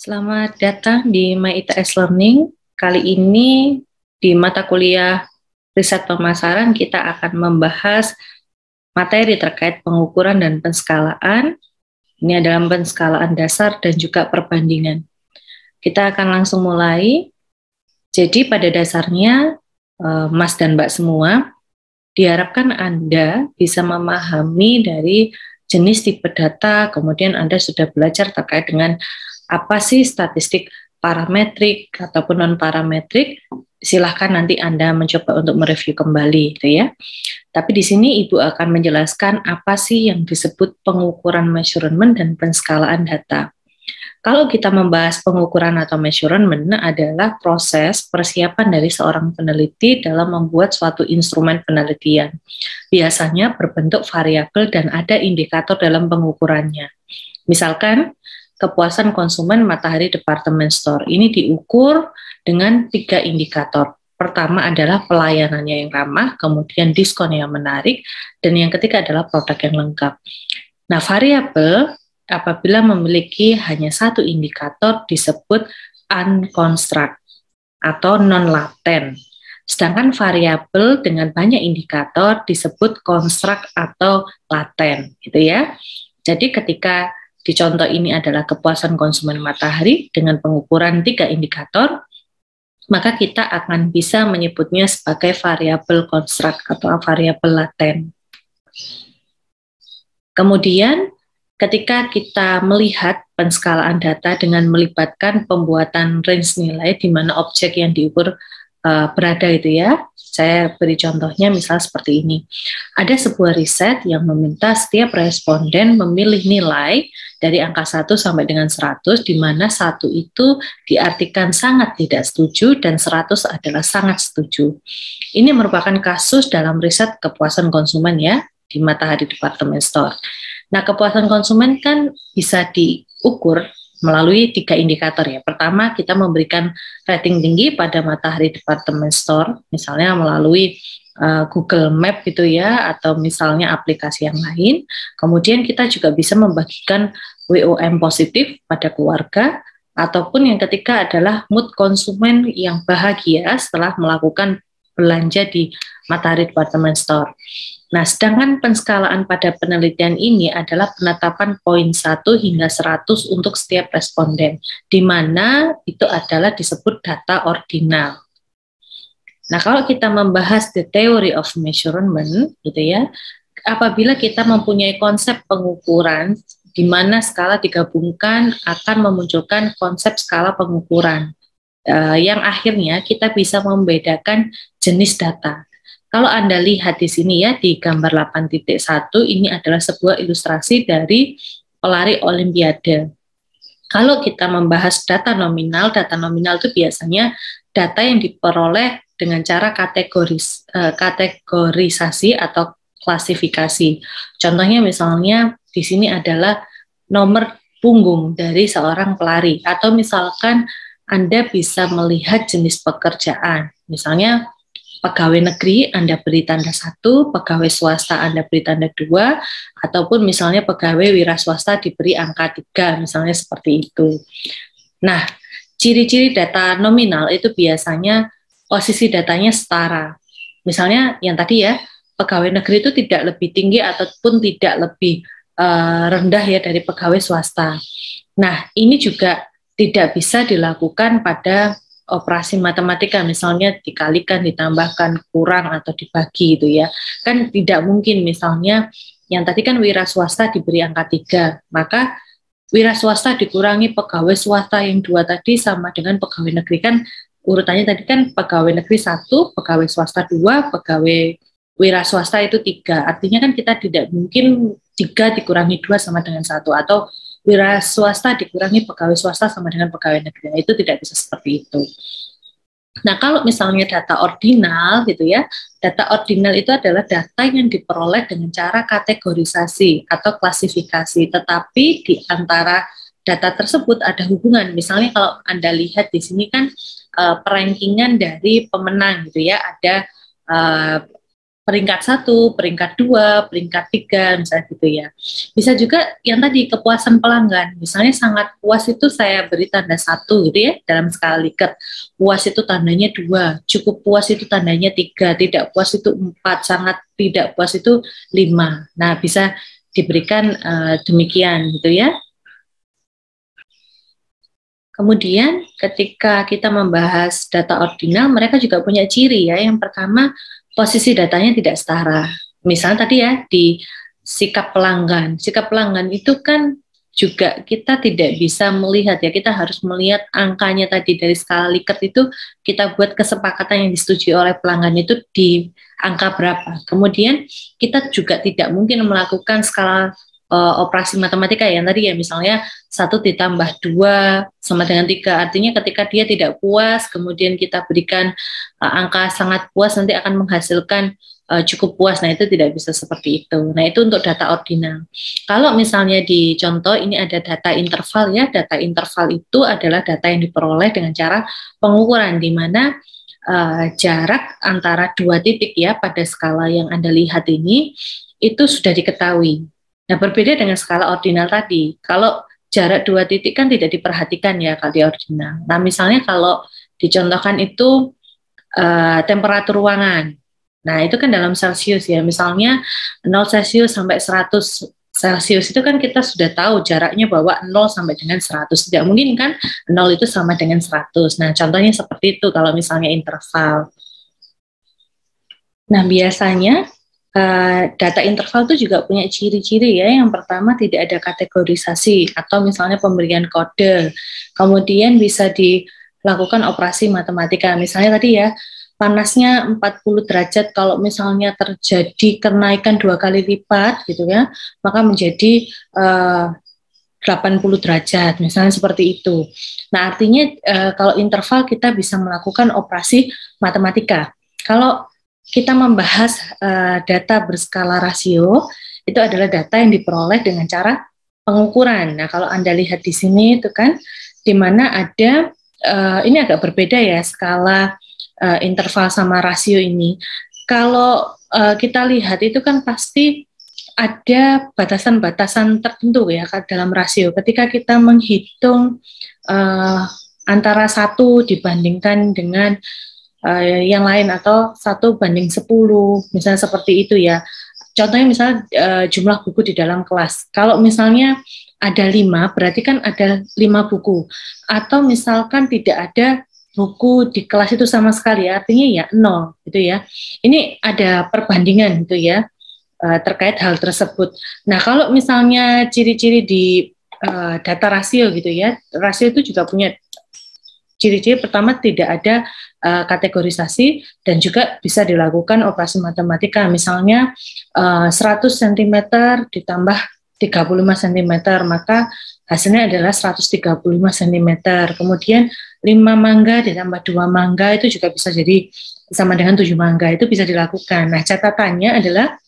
Selamat datang di MyITS Learning. Kali ini di mata kuliah riset pemasaran kita akan membahas materi terkait pengukuran dan penskalaan. Ini adalah penskalaan dasar dan juga perbandingan. Kita akan langsung mulai. Jadi pada dasarnya, Mas dan Mbak semua, diharapkan Anda bisa memahami dari jenis tipe data, kemudian Anda sudah belajar terkait dengan apa sih statistik parametrik ataupun non-parametrik. Silahkan nanti Anda mencoba untuk mereview kembali, gitu ya. Tapi di sini Ibu akan menjelaskan apa sih yang disebut pengukuran measurement dan penskalaan data. Kalau kita membahas pengukuran atau measurement adalah proses persiapan dari seorang peneliti dalam membuat suatu instrumen penelitian. Biasanya berbentuk variabel dan ada indikator dalam pengukurannya. Misalkan, kepuasan konsumen Matahari Department Store. Ini diukur dengan 3 indikator. Pertama adalah pelayanannya yang ramah, kemudian diskon yang menarik, dan yang ketiga adalah produk yang lengkap. Nah, variabel apabila memiliki hanya satu indikator disebut unconstract atau non-laten. Sedangkan variabel dengan banyak indikator disebut construct atau laten, gitu ya. Jadi ketika di contoh ini adalah kepuasan konsumen Matahari dengan pengukuran 3 indikator, maka kita akan bisa menyebutnya sebagai variabel construct atau variabel laten. Kemudian ketika kita melihat penskalaan data dengan melibatkan pembuatan range nilai di mana objek yang diukur berada itu ya, saya beri contohnya misal seperti ini. Ada sebuah riset yang meminta setiap responden memilih nilai dari angka 1 sampai dengan 100, di mana 1 itu diartikan sangat tidak setuju dan 100 adalah sangat setuju. Ini merupakan kasus dalam riset kepuasan konsumen ya, di Matahari Department Store. Nah, kepuasan konsumen kan bisa diukur melalui 3 indikator ya. Pertama, kita memberikan rating tinggi pada Matahari Department Store, misalnya melalui Google Map gitu ya, atau misalnya aplikasi yang lain. Kemudian kita juga bisa membagikan WOM positif pada keluarga, ataupun yang ketiga adalah mood konsumen yang bahagia setelah melakukan belanja di Matahari Department Store. Nah, sedangkan penskalaan pada penelitian ini adalah penetapan poin 1 hingga 100 untuk setiap responden, di mana itu adalah disebut data ordinal. Nah, kalau kita membahas the theory of measurement, gitu ya, apabila kita mempunyai konsep pengukuran, di mana skala digabungkan akan memunculkan konsep skala pengukuran, yang akhirnya kita bisa membedakan jenis data. Kalau Anda lihat di sini ya, di gambar 8.1, ini adalah sebuah ilustrasi dari pelari Olimpiade. Kalau kita membahas data nominal itu biasanya data yang diperoleh dengan cara kategorisasi atau klasifikasi. Contohnya misalnya di sini adalah nomor punggung dari seorang pelari, atau misalkan Anda bisa melihat jenis pekerjaan, misalnya pegawai negeri Anda beri tanda 1, pegawai swasta Anda beri tanda 2, ataupun misalnya pegawai wira swasta diberi angka 3, misalnya seperti itu. Nah, ciri-ciri data nominal itu biasanya posisi datanya setara. Misalnya yang tadi ya, pegawai negeri itu tidak lebih tinggi ataupun tidak lebih rendah ya dari pegawai swasta. Nah, ini juga tidak bisa dilakukan pada operasi matematika, misalnya dikalikan, ditambahkan, kurang, atau dibagi gitu ya. Kan tidak mungkin misalnya yang tadi kan wira swasta diberi angka 3, maka wira swasta dikurangi pegawai swasta yang 2 tadi sama dengan pegawai negeri, kan urutannya tadi kan pegawai negeri 1, pegawai swasta 2, pegawai wira swasta itu 3. Artinya kan kita tidak mungkin 3 dikurangi 2 sama dengan 1, atau wira swasta dikurangi pegawai swasta sama dengan pegawai negeri. Itu tidak bisa seperti itu. Nah, kalau misalnya data ordinal gitu ya, data ordinal itu adalah data yang diperoleh dengan cara kategorisasi atau klasifikasi, tetapi di antara data tersebut ada hubungan. Misalnya kalau Anda lihat di sini kan perankingan dari pemenang gitu ya, ada peringkat 1, peringkat 2, peringkat 3, misalnya gitu ya. Bisa juga yang tadi kepuasan pelanggan, misalnya sangat puas itu saya beri tanda 1 gitu ya, dalam skala Likert. Puas itu tandanya 2, cukup puas itu tandanya 3, tidak puas itu 4, sangat tidak puas itu 5. Nah, bisa diberikan demikian gitu ya. Kemudian ketika kita membahas data ordinal, mereka juga punya ciri ya. Yang pertama, posisi datanya tidak setara. Misalnya tadi ya di sikap pelanggan. Sikap pelanggan itu kan juga kita tidak bisa melihat ya. Kita harus melihat angkanya tadi dari skala Likert itu kita buat kesepakatan yang disetujui oleh pelanggan itu di angka berapa. Kemudian kita juga tidak mungkin melakukan skala operasi matematika yang tadi ya, misalnya 1 ditambah 2 sama dengan 3, artinya ketika dia tidak puas kemudian kita berikan angka sangat puas, nanti akan menghasilkan cukup puas. Nah, itu tidak bisa seperti itu. Nah, itu untuk data ordinal. Kalau misalnya di contoh ini ada data interval ya, data interval itu adalah data yang diperoleh dengan cara pengukuran, di mana jarak antara 2 titik ya pada skala yang Anda lihat ini itu sudah diketahui. Nah, berbeda dengan skala ordinal tadi. Kalau jarak 2 titik kan tidak diperhatikan ya kalau di ordinal. Nah, misalnya kalau dicontohkan itu temperatur ruangan. Nah, itu kan dalam Celsius ya. Misalnya 0 Celsius sampai 100 Celsius itu kan kita sudah tahu jaraknya bahwa 0 sampai dengan 100. Tidak mungkin kan 0 itu sama dengan 100. Nah, contohnya seperti itu kalau misalnya interval. Nah, biasanya data interval itu juga punya ciri-ciri ya. Yang pertama, tidak ada kategorisasi atau misalnya pemberian kode. Kemudian bisa dilakukan operasi matematika. Misalnya tadi ya, panasnya 40 derajat, kalau misalnya terjadi kenaikan 2 kali lipat gitu ya, maka menjadi 80 derajat, misalnya seperti itu. Nah, artinya kalau interval kita bisa melakukan operasi matematika. Kalau kita membahas data berskala rasio, itu adalah data yang diperoleh dengan cara pengukuran. Nah, kalau Anda lihat di sini itu kan, di mana ada, ini agak berbeda ya, skala interval sama rasio ini. Kalau kita lihat itu kan pasti ada batasan-batasan tertentu ya dalam rasio. Ketika kita menghitung antara 1 dibandingkan dengan yang lain atau 1:10, misalnya seperti itu ya. Contohnya misalnya jumlah buku di dalam kelas. Kalau misalnya ada 5, berarti kan ada 5 buku. Atau misalkan tidak ada buku di kelas itu sama sekali, artinya ya 0 gitu ya. Ini ada perbandingan gitu ya terkait hal tersebut. Nah, kalau misalnya ciri-ciri di data rasio gitu ya, rasio itu juga punya ciri-ciri. Pertama, tidak ada kategorisasi dan juga bisa dilakukan operasi matematika. Misalnya 100 cm ditambah 35 cm, maka hasilnya adalah 135 cm. Kemudian 5 mangga ditambah 2 mangga itu juga bisa jadi sama dengan 7 mangga, itu bisa dilakukan. Nah, catatannya adalah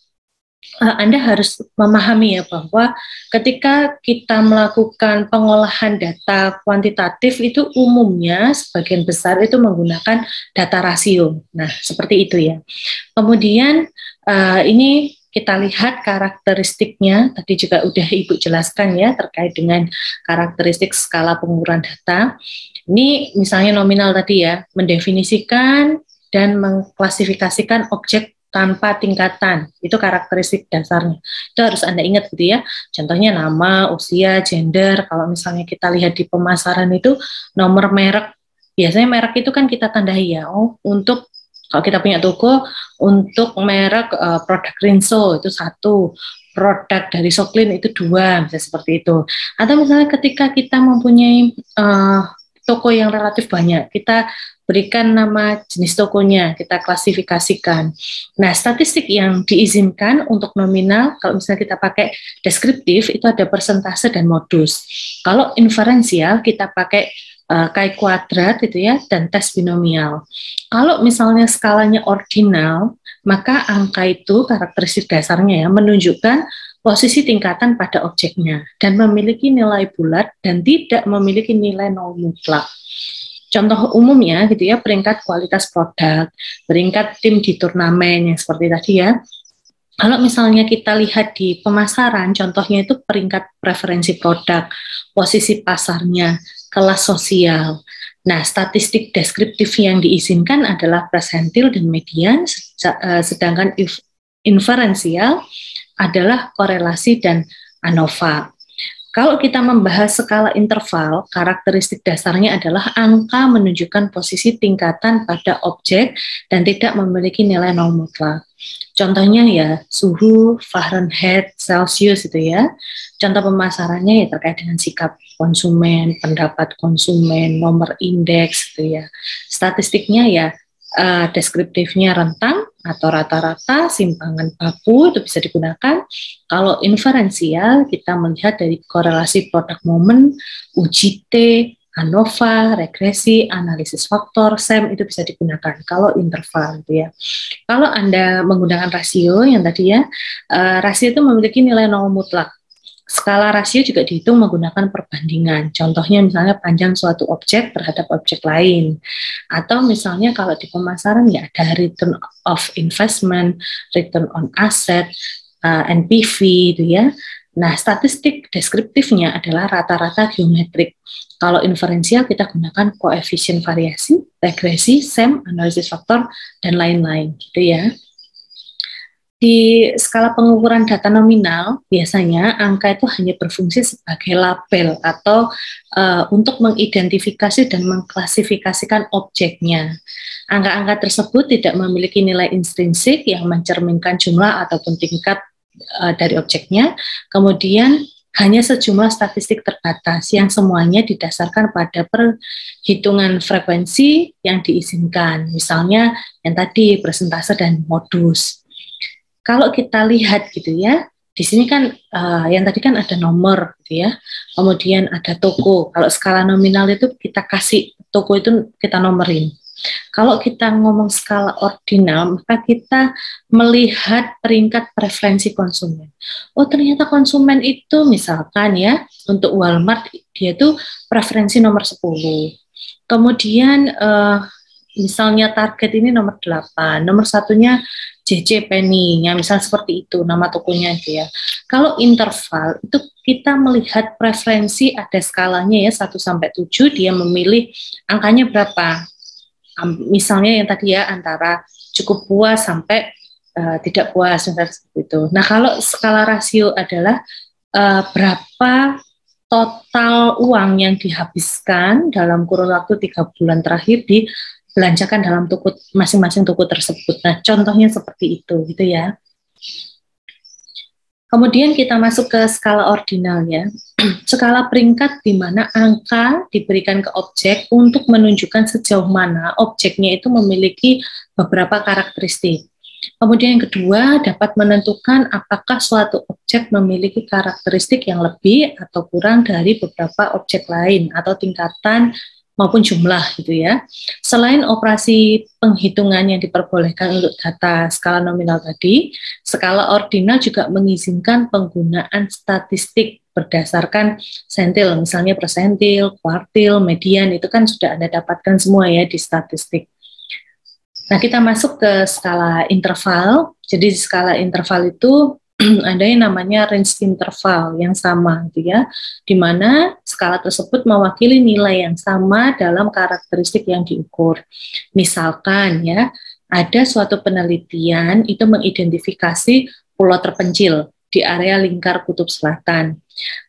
Anda harus memahami ya bahwa ketika kita melakukan pengolahan data kuantitatif itu umumnya sebagian besar itu menggunakan data rasio. Nah, seperti itu ya. Kemudian ini kita lihat karakteristiknya, tadi juga udah Ibu jelaskan ya terkait dengan karakteristik skala pengukuran data. Ini misalnya nominal tadi ya, mendefinisikan dan mengklasifikasikan objek tanpa tingkatan, itu karakteristik dasarnya. Itu harus Anda ingat gitu ya. Contohnya nama, usia, gender. Kalau misalnya kita lihat di pemasaran itu nomor merek, biasanya merek itu kan kita tandai ya. Oh, untuk kalau kita punya toko, untuk merek produk Rinso itu 1, produk dari Soklin itu 2, misalnya seperti itu. Atau misalnya ketika kita mempunyai toko yang relatif banyak, kita berikan nama jenis tokonya, kita klasifikasikan. Nah, statistik yang diizinkan untuk nominal, kalau misalnya kita pakai deskriptif, itu ada persentase dan modus. Kalau inferensial, kita pakai chi kuadrat gitu ya, dan tes binomial. Kalau misalnya skalanya ordinal, maka angka itu karakteristik dasarnya ya, menunjukkan posisi tingkatan pada objeknya dan memiliki nilai bulat dan tidak memiliki nilai nol mutlak. Contoh umumnya gitu ya, peringkat kualitas produk, peringkat tim di turnamen yang seperti tadi ya. Kalau misalnya kita lihat di pemasaran, contohnya itu peringkat preferensi produk, posisi pasarnya, kelas sosial. Nah, statistik deskriptif yang diizinkan adalah persentil dan median, sedangkan inferensial adalah korelasi dan ANOVA. Kalau kita membahas skala interval, karakteristik dasarnya adalah angka menunjukkan posisi tingkatan pada objek dan tidak memiliki nilai nol mutlak. Contohnya ya suhu, Fahrenheit, Celsius itu ya. Contoh pemasarannya ya terkait dengan sikap konsumen, pendapat konsumen, nomor indeks gitu ya. Statistiknya ya deskriptifnya rentang atau rata-rata, simpangan baku itu bisa digunakan. Kalau inferensial kita melihat dari korelasi produk momen, UGT, ANOVA, regresi, analisis faktor, SEM itu bisa digunakan kalau interval gitu ya. Kalau Anda menggunakan rasio yang tadi ya, rasio itu memiliki nilai nol mutlak. Skala rasio juga dihitung menggunakan perbandingan. Contohnya misalnya panjang suatu objek terhadap objek lain. Atau misalnya kalau di pemasaran ya ada return of investment, return on asset, NPV itu ya. Nah, statistik deskriptifnya adalah rata-rata geometrik. Kalau inferensial kita gunakan koefisien variasi, regresi, SEM, analisis faktor, dan lain-lain gitu ya. Di skala pengukuran data nominal, biasanya angka itu hanya berfungsi sebagai label atau untuk mengidentifikasi dan mengklasifikasikan objeknya. Angka-angka tersebut tidak memiliki nilai intrinsik yang mencerminkan jumlah ataupun tingkat dari objeknya, kemudian hanya sejumlah statistik terbatas yang semuanya didasarkan pada perhitungan frekuensi yang diizinkan, misalnya yang tadi persentase dan modus. Kalau kita lihat gitu ya, di sini kan yang tadi kan ada nomor gitu ya, kemudian ada toko. Kalau skala nominal itu kita kasih toko itu kita nomerin. Kalau kita ngomong skala ordinal, maka kita melihat peringkat preferensi konsumen. Oh ternyata konsumen itu misalkan ya, untuk Walmart dia itu preferensi nomor 10. Kemudian misalnya target ini nomor 8, nomor satunya JJ Penny, ya misal seperti itu nama tokonya itu ya. Kalau interval itu kita melihat preferensi ada skalanya ya 1 sampai 7, dia memilih angkanya berapa. Misalnya yang tadi ya antara cukup puas sampai tidak puas seperti itu. Nah, kalau skala rasio adalah berapa total uang yang dihabiskan dalam kurun waktu 3 bulan terakhir di belanjakan dalam toko masing-masing toko tersebut. Nah, contohnya seperti itu gitu ya. Kemudian kita masuk ke skala ordinal ya. Skala peringkat di mana angka diberikan ke objek untuk menunjukkan sejauh mana objeknya itu memiliki beberapa karakteristik. Kemudian yang kedua, dapat menentukan apakah suatu objek memiliki karakteristik yang lebih atau kurang dari beberapa objek lain atau tingkatan maupun jumlah gitu ya. Selain operasi penghitungan yang diperbolehkan untuk data skala nominal tadi, skala ordinal juga mengizinkan penggunaan statistik berdasarkan sentil, misalnya persentil, kuartil, median, itu kan sudah Anda dapatkan semua ya di statistik. Nah, kita masuk ke skala interval. Jadi di skala interval itu ada yang namanya range interval yang sama gitu ya, di mana skala tersebut mewakili nilai yang sama dalam karakteristik yang diukur. Misalkan ya, ada suatu penelitian itu mengidentifikasi pulau terpencil di area lingkar kutub selatan.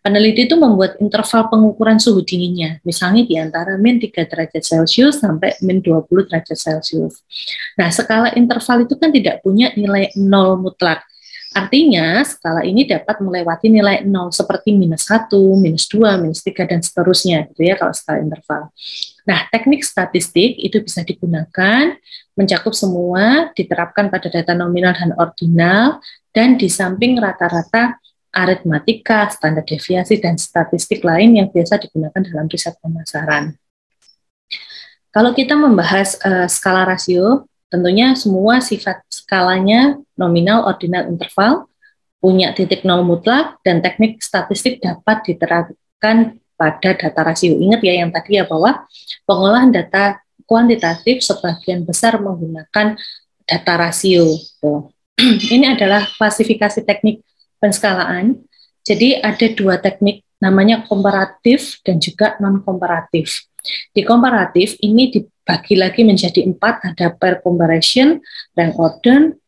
Peneliti itu membuat interval pengukuran suhu dinginnya, misalnya di antara min 3 derajat Celcius sampai min 20 derajat Celcius. Nah, skala interval itu kan tidak punya nilai nol mutlak. Artinya, skala ini dapat melewati nilai 0 seperti -1, -2, -3, dan seterusnya, gitu ya, kalau skala interval. Nah, teknik statistik itu bisa digunakan, mencakup semua, diterapkan pada data nominal dan ordinal, dan di samping rata-rata aritmatika, standar deviasi, dan statistik lain yang biasa digunakan dalam riset pemasaran. Kalau kita membahas skala rasio, tentunya semua sifat skalanya nominal, ordinal, interval, punya titik nol mutlak, dan teknik statistik dapat diterapkan pada data rasio. Ingat ya yang tadi ya, bahwa pengolahan data kuantitatif sebagian besar menggunakan data rasio. Ini adalah klasifikasi teknik penskalaan. Jadi ada dua teknik, namanya komparatif dan juga non-komparatif. Di komparatif ini dibagi lagi menjadi 4, ada pair comparison, rank order,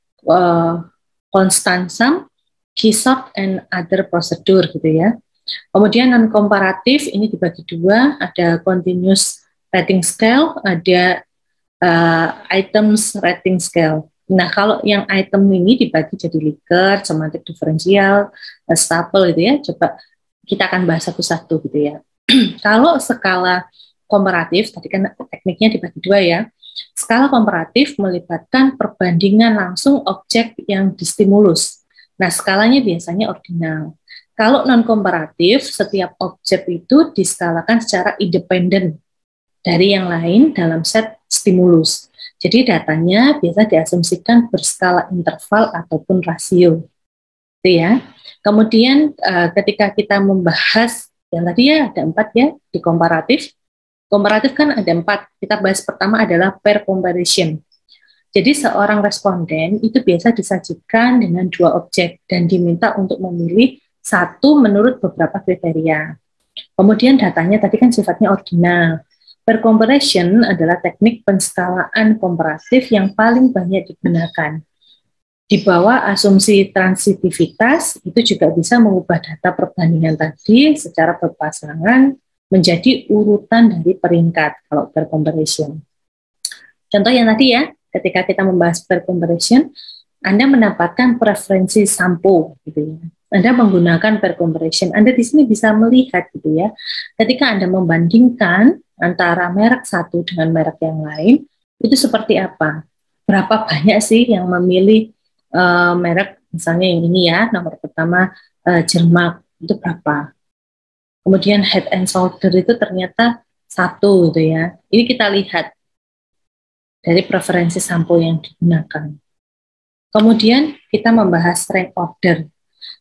constant sum, key sort, and other procedure gitu ya. Kemudian non-komparatif ini dibagi 2, ada continuous rating scale, ada items rating scale. Nah, kalau yang item ini dibagi jadi Likert, semantik diferensial, stapel gitu ya. Coba kita akan bahas satu-satu gitu ya. Kalau skala komparatif, tadi kan tekniknya dibagi 2 ya. Skala komparatif melibatkan perbandingan langsung objek yang distimulus. Nah, skalanya biasanya ordinal. Kalau non-komparatif, setiap objek itu diskalakan secara independen dari yang lain dalam set stimulus. Jadi datanya biasa diasumsikan berskala interval ataupun rasio. Itu ya. Kemudian ketika kita membahas yang tadi ya ada 4 ya di komparatif. Komparatif kan ada 4. Kita bahas pertama adalah pair comparison. Jadi seorang responden itu biasa disajikan dengan 2 objek dan diminta untuk memilih satu menurut beberapa kriteria. Kemudian datanya tadi kan sifatnya ordinal. Pair comparison adalah teknik penskalaan komparatif yang paling banyak digunakan. Di bawah asumsi transitivitas, itu juga bisa mengubah data perbandingan tadi secara berpasangan menjadi urutan dari peringkat kalau pair comparison. Contoh yang tadi ya, ketika kita membahas pair comparison, Anda mendapatkan preferensi sampo gitu ya. Anda menggunakan pair comparison, Anda di sini bisa melihat gitu ya. Ketika Anda membandingkan antara merek satu dengan merek yang lain, itu seperti apa? Berapa banyak sih yang memilih merek, misalnya yang ini ya, nomor pertama Jermak, itu berapa? Kemudian Head and Shoulder itu ternyata 1 gitu ya. Ini kita lihat dari preferensi sampo yang digunakan. Kemudian kita membahas rank order.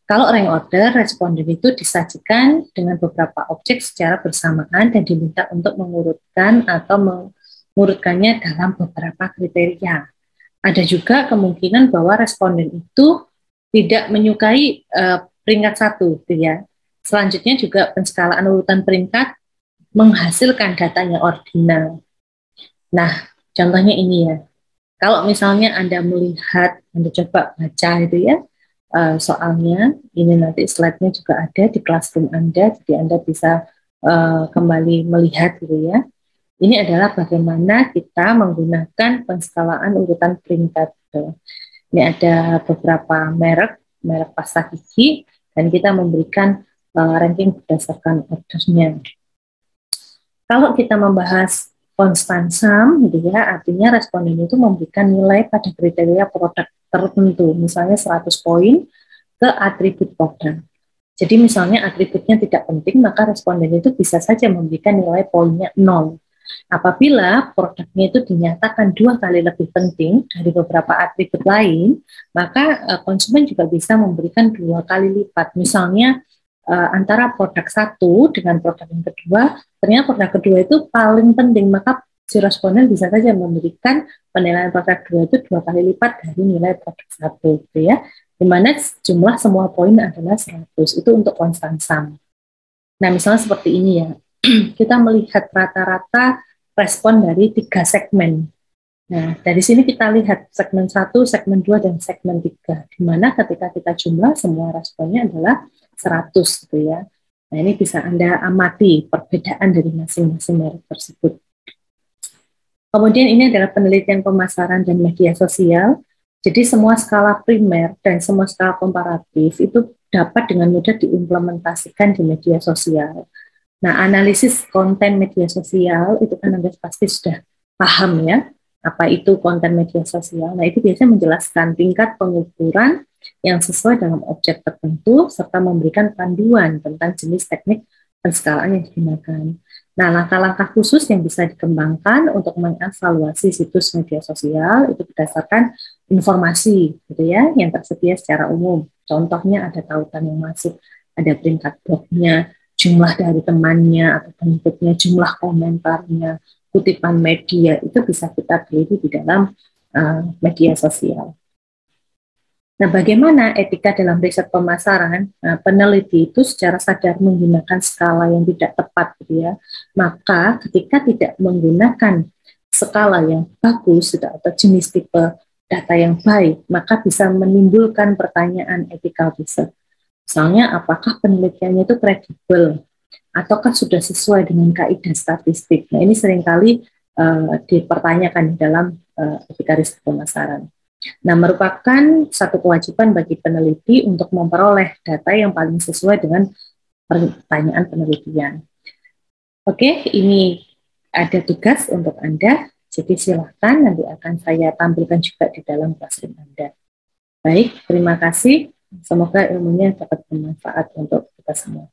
Kalau rank order, responden itu disajikan dengan beberapa objek secara bersamaan dan diminta untuk mengurutkan atau mengurutkannya dalam beberapa kriteria. Ada juga kemungkinan bahwa responden itu tidak menyukai peringkat 1, gitu ya. Selanjutnya juga penskalaan urutan peringkat menghasilkan datanya ordinal. Nah, contohnya ini ya. Kalau misalnya Anda melihat, Anda coba baca itu ya, soalnya, ini nanti slide-nya juga ada di classroom Anda, jadi Anda bisa kembali melihat gitu ya. Ini adalah bagaimana kita menggunakan penskalaan urutan peringkat. Ini ada beberapa merek pasta gigi, dan kita memberikan ranking berdasarkan ordernya. Kalau kita membahas constant sum, gitu ya, artinya responden itu memberikan nilai pada kriteria produk tertentu, misalnya 100 poin ke atribut produk. Jadi misalnya atributnya tidak penting, maka responden itu bisa saja memberikan nilai poinnya 0. Apabila produknya itu dinyatakan 2 kali lebih penting dari beberapa atribut lain, maka konsumen juga bisa memberikan 2 kali lipat. Misalnya antara produk 1 dengan produk yang kedua, ternyata produk kedua itu paling penting, maka si responden bisa saja memberikan penilaian produk 2 itu 2 kali lipat dari nilai produk 1, gitu ya, di mana jumlah semua poin adalah 100, itu untuk constant sum. Nah, misalnya seperti ini ya, kita melihat rata-rata respon dari 3 segmen. Nah, dari sini kita lihat segmen 1, segmen 2, dan segmen 3, di mana ketika kita jumlah semua responnya adalah 100 gitu ya. Nah, ini bisa Anda amati perbedaan dari masing-masing merek tersebut. Kemudian ini adalah penelitian pemasaran dan media sosial. Jadi semua skala primer dan semua skala komparatif itu dapat dengan mudah diimplementasikan di media sosial. Nah, analisis konten media sosial itu kan Anda pasti sudah paham ya, apa itu konten media sosial. Nah, itu biasanya menjelaskan tingkat pengukuran yang sesuai dalam objek tertentu, serta memberikan panduan tentang jenis teknik penskalaan yang digunakan. Nah, langkah-langkah khusus yang bisa dikembangkan untuk mengevaluasi situs media sosial itu berdasarkan informasi gitu ya, yang tersedia secara umum. Contohnya ada tautan yang masuk, ada peringkat blognya, jumlah dari temannya atau pengikutnya, jumlah komentarnya, kutipan media, itu bisa kita beli di dalam media sosial. Nah, bagaimana etika dalam riset pemasaran? Nah, peneliti itu secara sadar menggunakan skala yang tidak tepat, gitu ya. Maka ketika tidak menggunakan skala yang bagus atau jenis tipe data yang baik, maka bisa menimbulkan pertanyaan etikal riset. Misalnya, apakah penelitiannya itu kredibel, ataukah sudah sesuai dengan kaidah statistik? Nah, ini seringkali dipertanyakan dalam etika riset pemasaran. Nah, merupakan satu kewajiban bagi peneliti untuk memperoleh data yang paling sesuai dengan pertanyaan penelitian. Oke, ini ada tugas untuk Anda, jadi silakan nanti akan saya tampilkan juga di dalam classroom Anda. Baik, terima kasih. Semoga ilmunya dapat bermanfaat untuk kita semua.